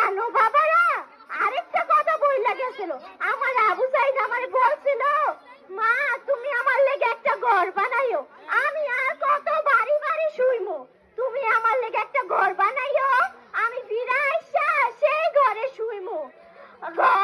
জানো বাবারা, আরেকটা কথা বইলা গেছিল। আমার আবু সাইদ আমারে বলছিল, মা তুমি আমার লেগে একটা ঘর বানাইও, আমি আর কত বাড়ি বাড়ি শুইমু, তুমি আমার লেগে একটা ঘর বানাইও, আমি ফিরে আইসা সেই ঘরে শুইমু। ঘর